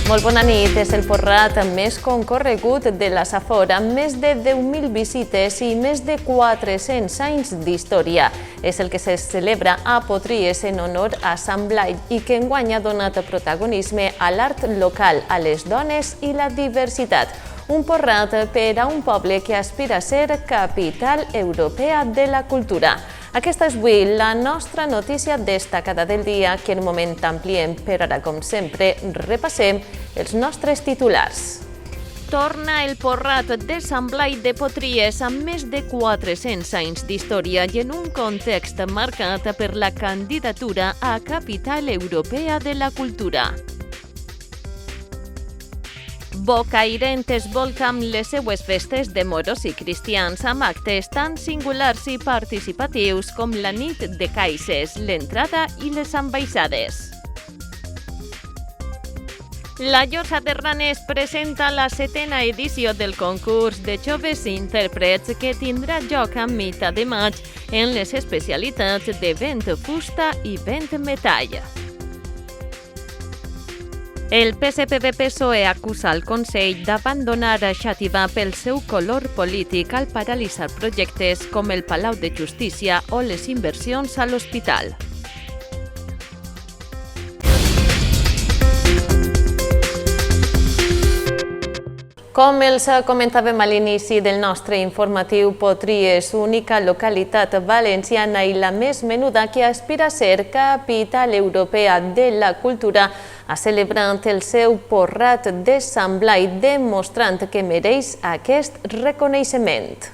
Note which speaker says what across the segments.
Speaker 1: Molt bona nit. És el porrat més concorregut de la Safor, amb més de 10.000 visites i més de 400 anys d'història. És el que se celebra a Potries en honor a Sant Blai i que enguany ha donat protagonisme a l'art local, a les dones i la diversitat. Un porrat per a un poble que aspira a ser capital europea de la cultura. Aquesta és avui la nostra notícia destacada del dia, que en un moment ampliem, però ara, com sempre, repassem els nostres titulars. Torna el porrat de Sant Blai de Potries amb més de 400 anys d'història i en un context marcat per la candidatura a capital europea de la cultura. Bocairent es volca amb les seues festes de moros i cristians amb actes tan singulars i participatius com la nit de caixes, l'entrada i les ambaixades. La Llosa de Ranes presenta la 7a edició del concurs de joves intèrprets que tindrà lloc a meitat de maig en les especialitats de vent fusta i vent metall. El PSPV-PSOE acusa el Consell d'abandonar Xàtiva pel seu color polític al paralitzar projectes com el Palau de Justícia o les inversions a l'hospital. Com els comentàvem a l'inici del nostre informatiu, Potries, única localitat valenciana i la més menuda que aspira a ser capital europea de la cultura, ha celebrat el seu porrat de Sant Blai, demostrant que mereix aquest reconeixement.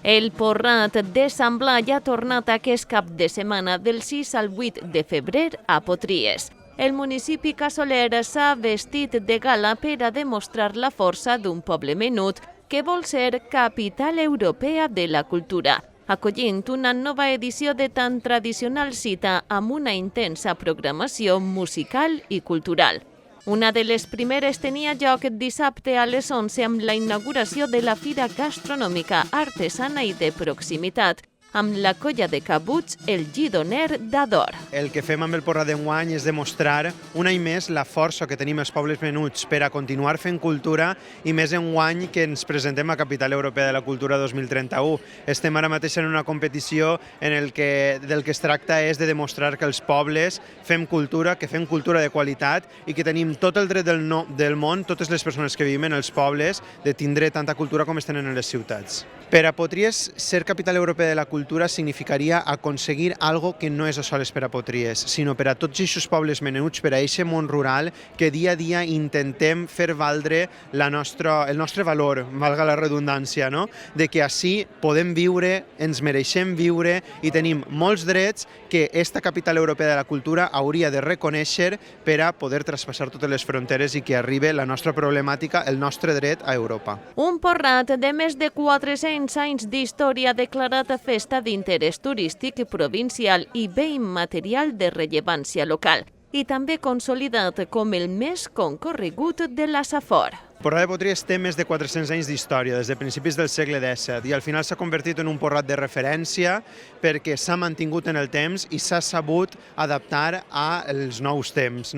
Speaker 1: El porrat de Sant Blai ha tornat aquest cap de setmana del 6 al 8 de febrer a Potries. El municipi casoler s'ha vestit de gala per a demostrar la força d'un poble menut que vol ser capital europea de la cultura, acollint una nova edició de tan tradicional cita amb una intensa programació musical i cultural. Una de les primeres tenia lloc dissabte a les 11 amb la inauguració de la Fira Gastronòmica Artesana i de Proximitat, amb la colla de cabuts, el Gidoner d'Ador.
Speaker 2: El que fem amb el porrat d'enguany és demostrar un any més la força que tenim els pobles menuts per a continuar fent cultura i més enguany que ens presentem a Capital Europea de la Cultura 2031. Estem ara mateix en una competició del que es tracta és de demostrar que els pobles fem cultura, que fem cultura de qualitat i que tenim tot el dret del món, totes les persones que vivim en els pobles, de tindre tanta cultura com es tenen en les ciutats. Per a Potries, ser capital europea de la cultura significaria aconseguir algo que no és sols per a Potries, sinó per a tots aquests pobles menuts, per a aquest món rural que dia a dia intentem fer valdre el nostre valor, valga la redundància, no? De que així podem viure, ens mereixem viure i tenim molts drets que aquesta capital europea de la cultura hauria de reconèixer per a poder traspassar totes les fronteres i que arribi la nostra problemàtica, el nostre dret a Europa.
Speaker 1: Un porrat de més de 400 anys d'història declarat festa d'interès turístic provincial i bé immaterial de rellevància local i també consolidat com el més concorregut de la Safor.
Speaker 2: El porrat de Potries té més de 400 anys d'història, des de principis del segle XVII, i al final s'ha convertit en un porrat de referència perquè s'ha mantingut en el temps i s'ha sabut adaptar als nous temps.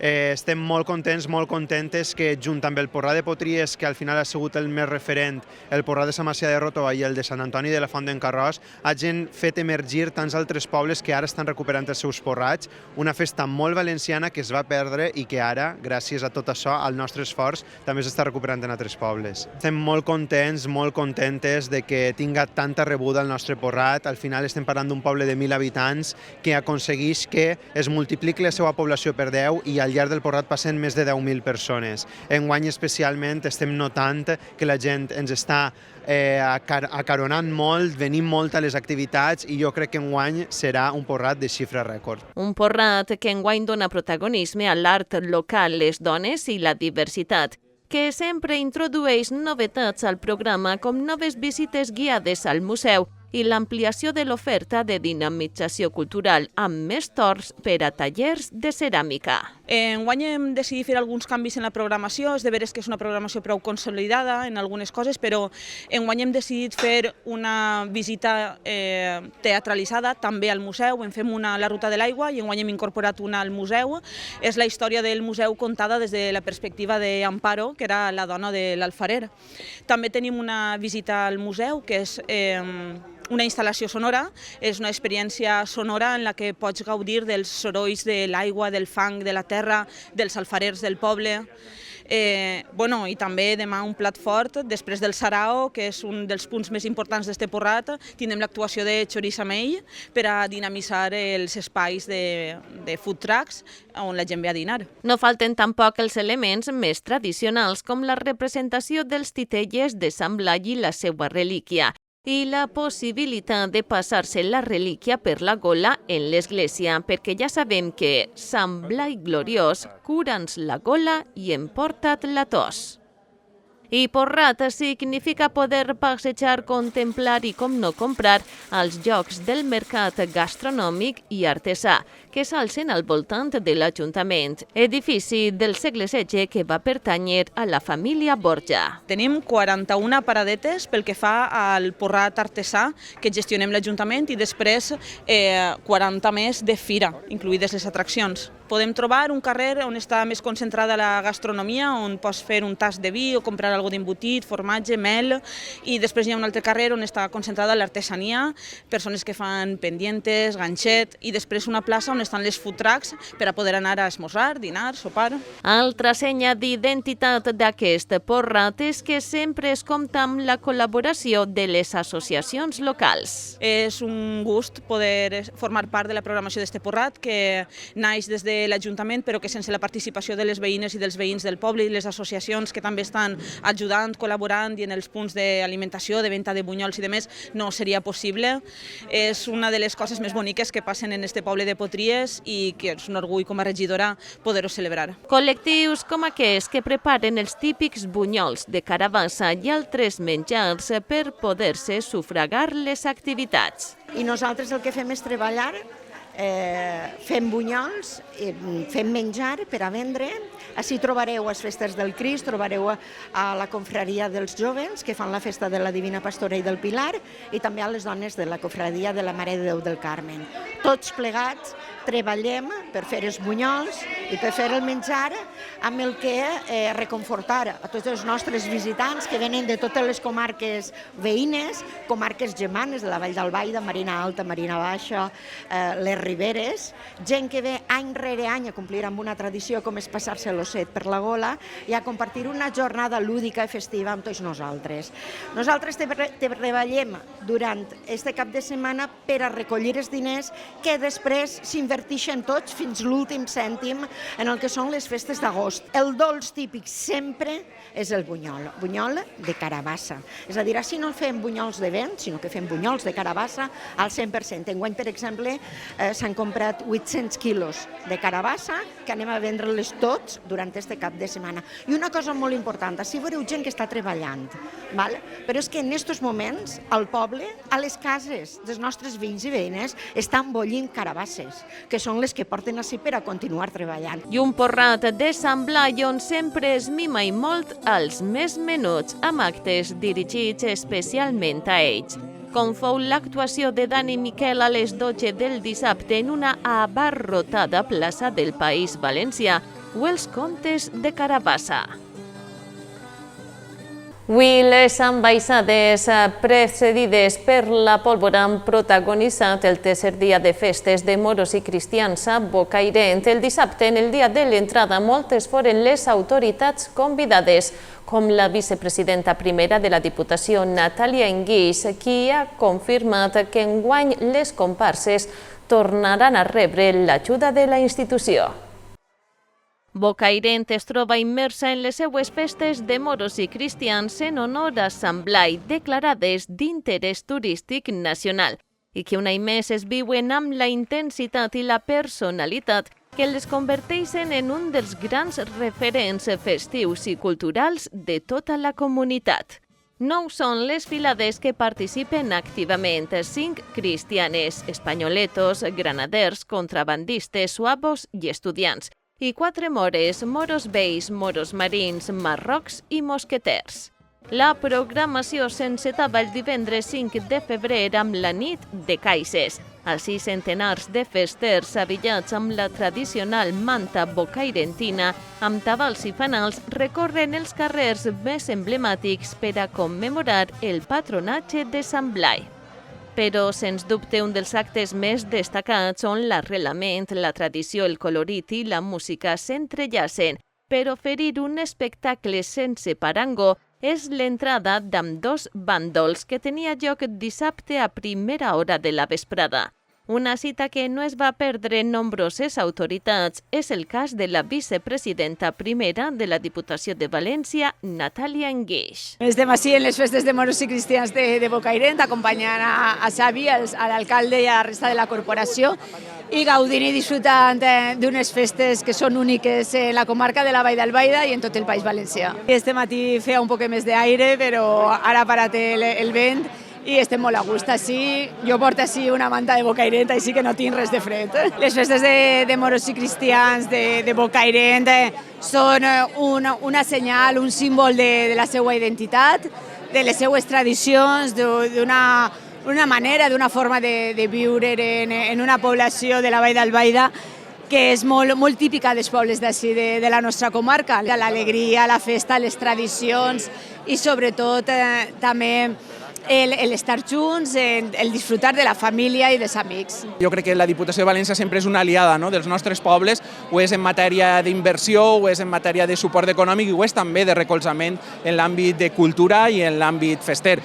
Speaker 2: Estem molt contents, molt contentes que junt amb el porrat de Potries, que al final ha sigut el més referent, el porrat de Sant Macià de Ròtova i el de Sant Antoni de la Font d'en Carròs, hagin fet emergir tants altres pobles que ara estan recuperant els seus porrats, una festa molt valenciana que es va perdre i que ara, gràcies a tot això, al nostre esforç, també s'està recuperant en altres pobles. Estem molt contents, molt contentes de que tinga tanta rebuda el nostre porrat. Al final estem parlant d'un poble de 1.000 habitants que aconsegueix que es multipliqui la seva població per 10 i al llarg del porrat passen més de 10.000 persones. Enguany especialment estem notant que la gent ens està acaronant molt, venim molt a les activitats i jo crec que enguany serà un porrat de xifra rècord.
Speaker 1: Un porrat que enguany dona protagonisme a l'art local, les dones i la diversitat, que sempre introdueix novetats al programa com noves visites guiades al museu i l'ampliació de l'oferta de dinamització cultural amb més torns per a tallers de ceràmica.
Speaker 3: Enguany hem decidit fer alguns canvis en la programació, és de veres que és una programació prou consolidada en algunes coses, però enguany hem decidit fer una visita teatralitzada també al museu, en fem una a la Ruta de l'Aigua i enguany hem incorporat una al museu. És la història del museu contada des de la perspectiva d'Amparo, que era la dona de l'alfarer. També tenim una visita al museu, que és una instal·lació sonora, és una experiència sonora en la que pots gaudir dels sorolls de l'aigua, del fang, de la terra, dels alfarers del poble. I també demà un plat fort, després del sarao, que és un dels punts més importants d'este Porrat, tindrem l'actuació de Xoriçamell per a dinamitzar els espais de food trucks on la gent ve a dinar.
Speaker 1: No falten tampoc els elements més tradicionals com la representació dels titelles de Sant Blai i la seva relíquia, i la possibilitat de passar-se la relíquia per la gola en l'església, perquè ja sabem que Sant Blai gloriós, cura'ns la gola i emporta't la tos. I Porrat significa poder passejar, contemplar i, com no comprar, als llocs del mercat gastronòmic i artesà, que s'alcen al voltant de l'Ajuntament, edifici del segle XVI que va pertànyer a la família Borja.
Speaker 3: Tenim 41 paradetes pel que fa al Porrat artesà que gestionem l'Ajuntament i després 40 més de fira, incluïdes les atraccions. Podem trobar un carrer on està més concentrada la gastronomia, on pots fer un tast de vi o comprar alguna cosa d'embotit, formatge, mel, i després hi ha un altre carrer on està concentrada l'artesania, persones que fan pendientes, ganxet, i després una plaça on estan les food trucks per a poder anar a esmorzar, dinar, sopar.
Speaker 1: Altra senya d'identitat d'aquest Porrat és que sempre es compta amb la col·laboració de les associacions locals.
Speaker 3: És un gust poder formar part de la programació d'este Porrat, que naix des de l'Ajuntament, però que sense la participació de les veïnes i dels veïns del poble i les associacions que també estan ajudant, col·laborant i en els punts d'alimentació, de venda de bunyols i demés, no seria possible. És una de les coses més boniques que passen en este poble de Potries i que és un orgull com a regidora poder-ho celebrar.
Speaker 1: Col·lectius com aquests que preparen els típics bunyols de carabassa i altres menjars per poder-se sufragar les activitats.
Speaker 4: I nosaltres el que fem és treballar, fem bunyols, fem menjar per a vendre. Així trobareu a les festes del Crist, trobareu a la confraria dels joves que fan la festa de la Divina Pastora i del Pilar i també a les dones de la confraria de la Mare de Déu del Carmen. Tots plegats treballem per fer els bunyols i per fer el menjar amb el que reconfortar a tots els nostres visitants que venen de totes les comarques veïnes, comarques germanes de la Vall d'Albaida, Marina Alta, Marina Baixa, les Riberes, gent que ve any rere any a complir amb una tradició com és passar-se l'osset per la gola i a compartir una jornada lúdica i festiva amb tots nosaltres. Nosaltres treballem durant este cap de setmana per a recollir els diners que després s'inverteixen tots fins l'últim cèntim en el que són les festes d'agost. El dolç típic sempre és el bunyol de carabassa. És a dir, així no fem bunyols de vent, sinó que fem bunyols de carabassa al 100%. Enguany, per exemple, s'han comprat 800 quilos de carabassa que anem a vendre-les tots durant este cap de setmana. I una cosa molt important, així veureu gent que està treballant, però és que en aquests moments al poble, a les cases dels nostres veïns i veïnes, estan bullint carabasses, que són les que porten així per a continuar treballant.
Speaker 1: I un Porrat de Sant Blai on sempre es mima i molt als més menuts, amb actes dirigits especialment a ells, com fou l'actuació de Dani Miquel a les 12 del dissabte en una abarrotada plaça del País Valencià o els contes de Carabassa. Avui les ambaixades precedides per la pólvora han protagonitzat el tercer dia de festes de moros i cristians a Bocairent. El dissabte, en el dia de l'entrada, moltes foren les autoritats convidades, com la vicepresidenta primera de la Diputació, Natàlia Enguix, qui ha confirmat que enguany les comparses tornaran a rebre l'ajuda de la institució. Bocairent es troba immersa en les seues festes de moros i cristians en honor a Sant Blai, declarades d'interès turístic nacional, i que un any més es viuen amb la intensitat i la personalitat que les converteixen en un dels grans referents festius i culturals de tota la comunitat. 9 són les filades que participen activament, 5 cristianes, espanyoletos, granaders, contrabandistes, suavos i estudiants, i 4 mores, moros vells, moros marins, marrocs i mosqueters. La programació s'encetava el divendres 5 de febrer amb la nit de caixes. Els 6 centenars de festers avillats amb la tradicional manta bocairentina, amb tabals i fanals, recorren els carrers més emblemàtics per a commemorar el patronatge de Sant Blai. Però, sens dubte, un dels actes més destacats on l'arrelament, la tradició, el colorit i la música s'entrellacen per oferir un espectacle sense parangó és l'entrada d'ambdós bàndols que tenia lloc dissabte a primera hora de la vesprada. Una cita que no es va perdre en nombroses autoritats és el cas de la vicepresidenta primera de la Diputació de València, Natàlia Engueix.
Speaker 5: Estem així en les festes de moros i cristians de Bocairent, acompanyant a Xavi, a l'alcalde i a la resta de la corporació, i gaudint i disfrutant d'unes festes que són úniques en la comarca de la Vall d'Albaida i en tot el País Valencià. Este matí feia un poc més d'aire, però ara ha parat el vent i estem molt a gust així. Jo porto així una manta de Bocairent, així que no tinc res de fred. Les festes de moros i cristians de Bocairent són una senyal, un símbol de la seva identitat, de les seues tradicions, d'una manera, d'una forma de viure en una població de la Vall d'Albaida que és molt típica dels pobles d'ací, de la nostra comarca. L'alegria, la festa, les tradicions i sobretot també l'estar junts, el disfrutar de la família i dels amics.
Speaker 6: Jo crec que la Diputació de València sempre és una aliada dels nostres pobles, ho és en matèria d'inversió, ho és en matèria de suport econòmic i ho és també de recolzament en l'àmbit de cultura i en l'àmbit fester.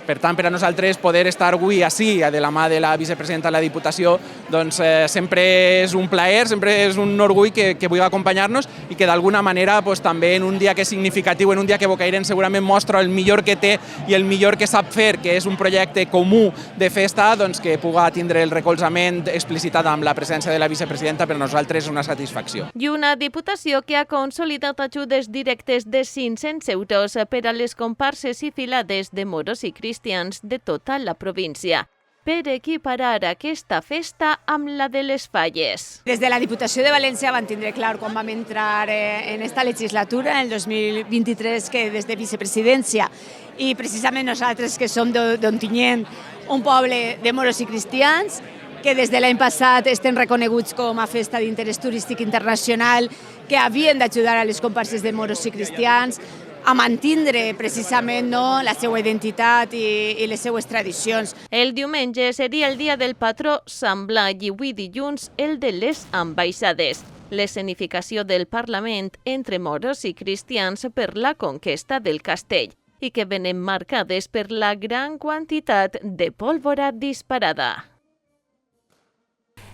Speaker 6: Per tant, per a nosaltres poder estar avui així, de la mà de la vicepresidenta de la Diputació, doncs sempre és un plaer, sempre és un orgull que vulgui acompanyar-nos i que d'alguna manera també en un dia que és significatiu, en un dia que Bocairent segurament mostra el millor que té i el millor que sap fer, que és un projecte comú de festa, doncs que pugui tindre el recolzament explicitat amb la presència de la vicepresidenta, per a nosaltres és una satisfacció.
Speaker 1: I una Diputació que ha consolidat ajudes directes de 500 euros per a les comparses i filades de moros i cristians de tota la província, per equiparar aquesta festa amb la de les Falles.
Speaker 5: Des de la Diputació de València van tindre clar quan vam entrar en esta legislatura, en el 2023, que des de vicepresidència i precisament nosaltres que som d'Ontinyent, un poble de moros i cristians, que des de l'any passat estem reconeguts com a festa d'interès turístic internacional, que havien d'ajudar a les comparses de moros i cristians a mantindre precisament la seva identitat i les seues tradicions.
Speaker 1: El diumenge seria el dia del patró Sant Blai i avui dilluns el de les ambaixades, l'escenificació del Parlament entre moros i cristians per la conquesta del castell i que venen marcades per la gran quantitat de pólvora disparada.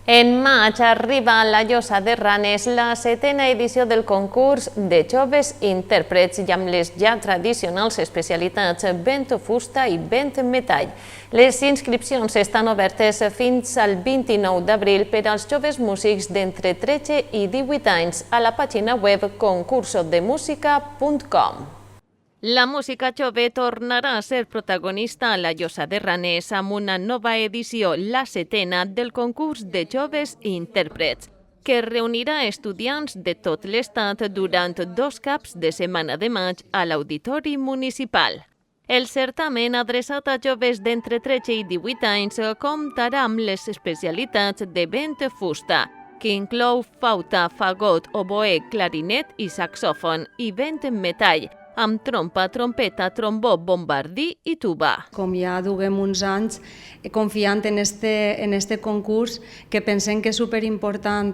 Speaker 1: En maig arriba a la Llosa de Ranes la 7a edició del concurs de joves intèrprets i amb les ja tradicionals especialitats vent fusta i vent metall. Les inscripcions estan obertes fins al 29 d'abril per als joves músics d'entre 13 i 18 anys a la pàgina web concursodemusica.com. La música jove tornarà a ser protagonista a la Llosa de Ranes amb una nova edició, la 7a, del concurs de joves intèrprets, que reunirà estudiants de tot l'estat durant 2 caps de setmana de maig a l'Auditori Municipal. El certamen adreçat a joves d'entre 13 i 18 anys comptarà amb les especialitats de vent fusta, que inclou flauta, fagot, oboè, clarinet i saxòfon, i vent metall, amb trompa, trompeta, trombó, bombardí i tuba.
Speaker 7: Com ja duguem uns anys confiant en este concurs, que pensem que és superimportant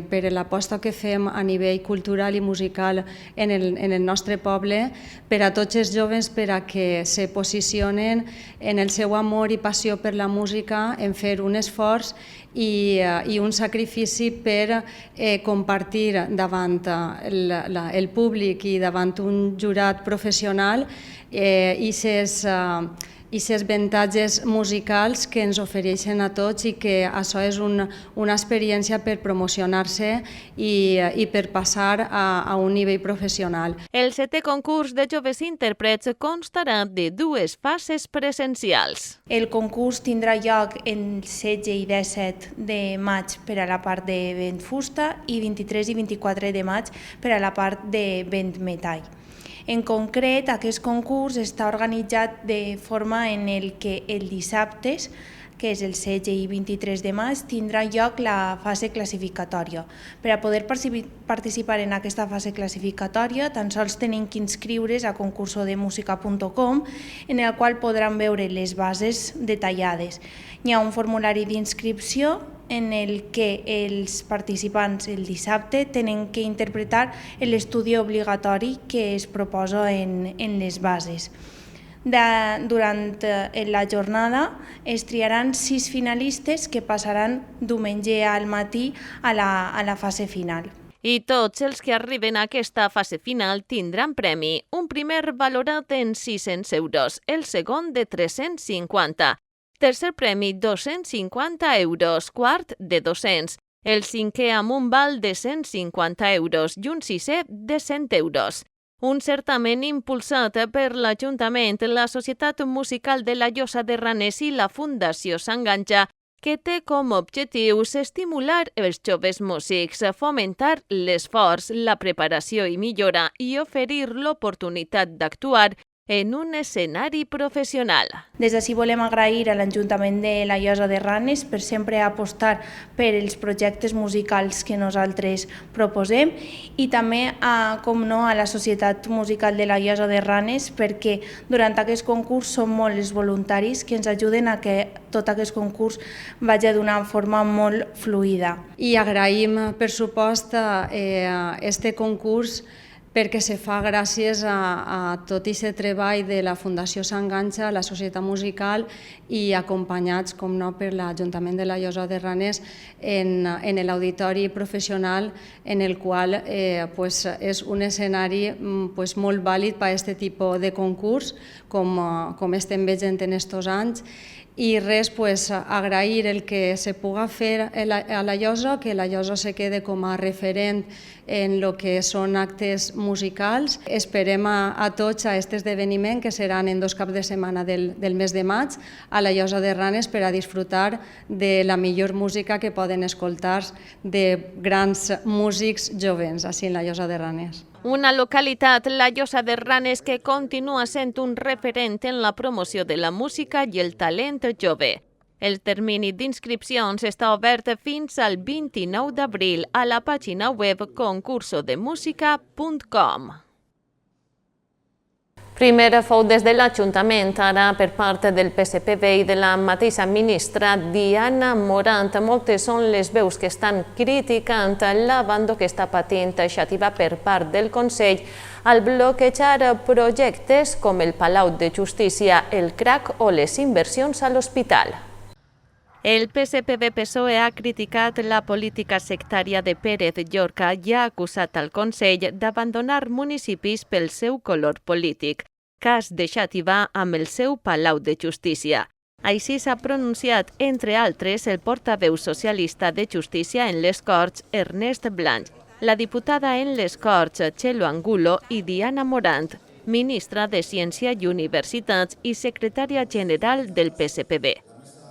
Speaker 7: per a l'aposta que fem a nivell cultural i musical en el nostre poble, per a tots els joves, per a que se posicionen en el seu amor i passió per la música, en fer un esforç i un sacrifici per compartir davant el públic i davant un jurat professional aquests avantatges musicals que ens ofereixen a tots i que això és una experiència per promocionar-se i per passar a un nivell professional.
Speaker 1: El 7è concurs de joves intèrprets constarà de 2 fases presencials.
Speaker 8: El concurs tindrà lloc el 16 i 17 de maig per a la part de vent fusta i 23 i 24 de maig per a la part de vent metall. En concret, aquest concurs està organitzat de forma en el que el dissabtes, que és el 16 i 23 de maig, tindrà lloc la fase classificatòria. Per a poder participar en aquesta fase classificatòria, tan sols tenen que inscriure's a concursodemusica.com, en el qual podran veure les bases detallades. Hi ha un formulari d'inscripció en el que els participants el dissabte tenen que interpretar l'estudi obligatori que es proposa en les bases. Durant la jornada es triaran 6 finalistes que passaran diumenge al matí a la fase final.
Speaker 1: I tots els que arriben a aquesta fase final tindran premi. Un primer valorat en 600 euros, el segon de 350, tercer premi 250 euros, quart de 200, el cinquè amb un val de 150 euros i un sisè de 100 euros. Un certamen impulsat per l'Ajuntament, la Societat Musical de la Llosa de Ranes i la Fundació S'Enganxa, que té com a objectius estimular els joves músics, fomentar l'esforç, la preparació i millora i oferir l'oportunitat d'actuar en un escenari professional.
Speaker 8: Des d'ací volem agrair a l'Ajuntament de la Llosa de Ranes per sempre apostar per els projectes musicals que nosaltres proposem i també, com no, a la Societat Musical de la Llosa de Ranes perquè durant aquest concurs són molts els voluntaris que ens ajuden a que tot aquest concurs vagi d'una forma molt fluida.
Speaker 7: I agraïm, per supost, este concurs perquè se fa gràcies a tot aquest treball de la Fundació S'Enganxa, la Societat Musical i acompanyats, com no, per l'Ajuntament de la Llosa de Ranes en l'auditori professional en el qual és un escenari molt vàlid per a aquest tipus de concurs, com estem veient en aquests anys. I res, agrair el que se puga fer a la Llosa, que la Llosa se quede com a referent en el que són actes musicals. Esperem a tots a aquest esdeveniment, que seran en 2 caps de setmana del mes de maig, a la Llosa de Ranes per a disfrutar de la millor música que poden escoltar de grans músics jovens, així en la Llosa de Ranes.
Speaker 1: Una localitat, la Llosa de Ranes, que continua sent un referent en la promoció de la música i el talent jove. El termini d'inscripcions està obert fins al 29 d'abril a la pàgina web concursodemusica.com. Primer fou des de l'Ajuntament, ara per part del PSPB i de la mateixa ministra Diana Morant. Moltes són les veus que estan criticant l'abandó que està patint Xàtiva per part del Consell al bloquejar projectes com el Palau de Justícia, el CRAC o les inversions a l'hospital. El PSPB-PSOE ha criticat la política sectària de Pérez Llorca i ha acusat al Consell d'abandonar municipis pel seu color polític, cas de Xàtiva amb el seu Palau de Justícia. Així s'ha pronunciat, entre altres, el portaveu socialista de Justícia en les Corts, Ernest Blanch, la diputada en les Corts, Txelo Angulo, i Diana Morant, ministra de Ciència i Universitats i secretària general del PSPB.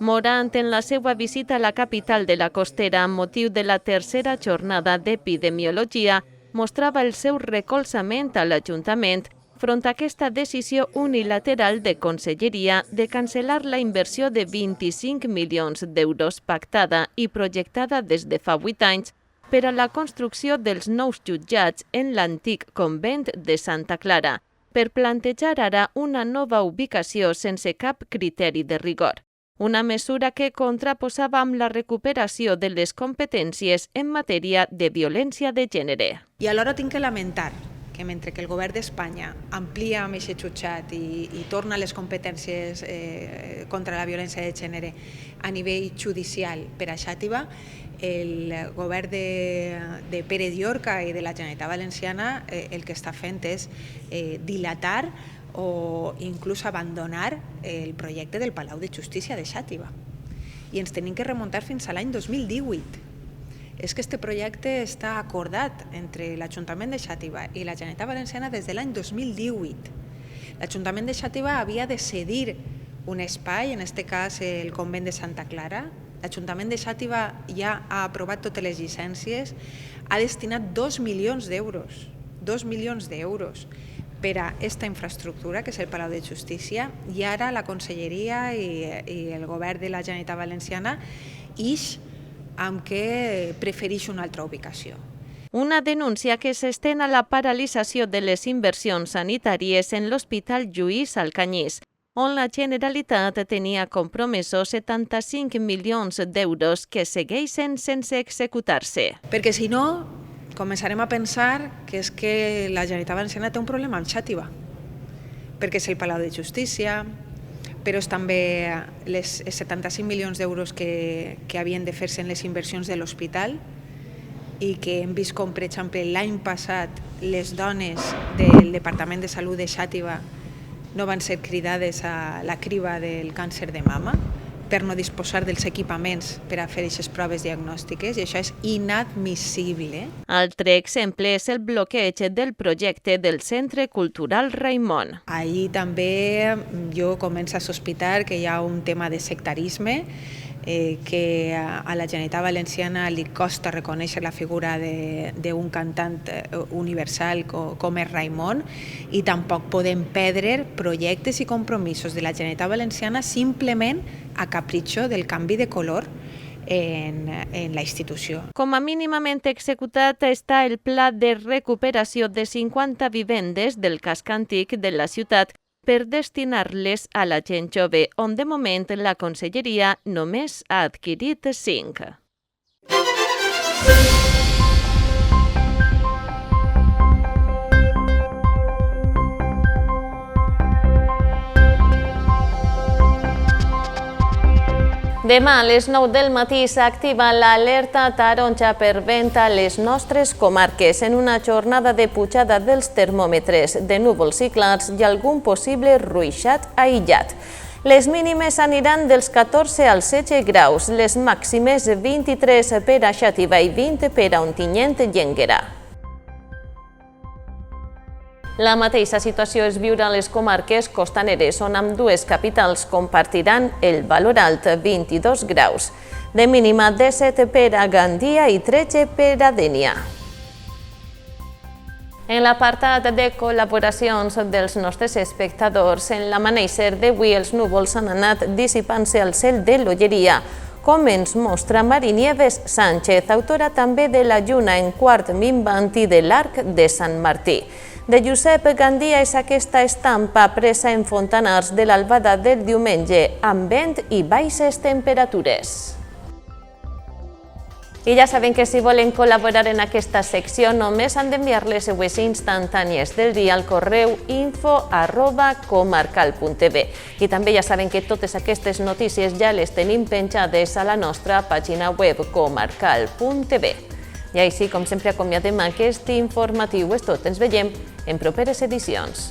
Speaker 1: Morant, en la seva visita a la capital de la Costera amb motiu de la tercera jornada d'epidemiologia, mostrava el seu recolzament a l'Ajuntament front a aquesta decisió unilateral de Conselleria de cancel·lar la inversió de 25 milions d'euros pactada i projectada des de fa 8 anys per a la construcció dels nous jutjats en l'antic convent de Santa Clara, per plantejar ara una nova ubicació sense cap criteri de rigor. Una mesura que contraposava amb la recuperació de les competències en matèria de violència de gènere.
Speaker 9: I alhora tinc que lamentar que mentre que el govern d'Espanya amplia amb aquest jutjat i torna les competències contra la violència de gènere a nivell judicial per a Xàtiva, el govern de Pérez Llorca i de la Generalitat Valenciana el que està fent és dilatar o inclús abandonar el projecte del Palau de Justícia de Xàtiva. I ens tenim que remuntar fins a l'any 2018. És que aquest projecte està acordat entre l'Ajuntament de Xàtiva i la Generalitat Valenciana des de l'any 2018. L'Ajuntament de Xàtiva havia de cedir un espai, en aquest cas el convent de Santa Clara. L'Ajuntament de Xàtiva ja ha aprovat totes les llicències, ha destinat 2 milions d'euros, 2 milions d'euros per a aquesta infraestructura, que és el Palau de Justícia, i ara la Conselleria i el Govern de la Generalitat Valenciana ix amb que prefereix una altra ubicació.
Speaker 1: Una denúncia que s'estén a la paralització de les inversions sanitàries en l'Hospital Lluís Alcanyís, on la Generalitat tenia compromesos 75 milions d'euros que segueixen sense executar-se.
Speaker 9: Perquè si no, començarem a pensar que és que la Generalitat Valenciana té un problema amb Xàtiva, perquè és el Palau de Justícia, però és també els 75 milions d'euros que havien de fer-se en les inversions de l'hospital i que hem vist com, per exemple, l'any passat les dones del Departament de Salut de Xàtiva no van ser cridades a la criba del càncer de mama per no disposar dels equipaments per a fer aquestes proves diagnòstiques, i això és inadmissible.
Speaker 1: Altre exemple és el bloqueig del projecte del Centre Cultural Raimon.
Speaker 9: Ahir també jo començo a sospitar que hi ha un tema de sectarisme, que a la Generalitat Valenciana li costa reconèixer la figura d'un cantant universal com és Raimon, i tampoc podem perdre projectes i compromisos de la Generalitat Valenciana simplement a capritxo del canvi de color en la institució.
Speaker 1: Com a mínimament executat està el pla de recuperació de 50 vivendes del casc antic de la ciutat per destinar-les a la gent jove, on de moment la Conselleria només ha adquirit 5. Demà a les 9 del matí s'activa l'alerta taronja per vent a les nostres comarques en una jornada de pujada dels termòmetres, de núvols i clars i algun possible ruixat aïllat. Les mínimes aniran dels 14 als 16 graus, les màximes 23 per a Xàtiva i 20 per a Ontinyent i Énguera. La mateixa situació es viurà a les comarques costaneres, on ambdues capitals compartiran el valor alt, 22 graus. De mínima 17 per a Gandia i 13 per a Dénia. En l'apartat de col·laboracions dels nostres espectadors, en l'amanèixer d'avui els núvols han anat dissipant-se al cel de l'Olleria, com ens mostra Marinieves Sánchez, autora també de La lluna en quart minvant i de l'Arc de Sant Martí. De Josep Gandia és aquesta estampa presa en Fontanars de l'albada del diumenge, amb vent i baixes temperatures. I ja saben que si volen col·laborar en aquesta secció només han d'enviar les seues instantànies del dia al correu info@comarcal.tv. I també ja saben que totes aquestes notícies ja les tenim penjades a la nostra pàgina web comarcal.tv. I així, com sempre, acomiadem aquest informatiu. És tot. Ens veiem en properes edicions.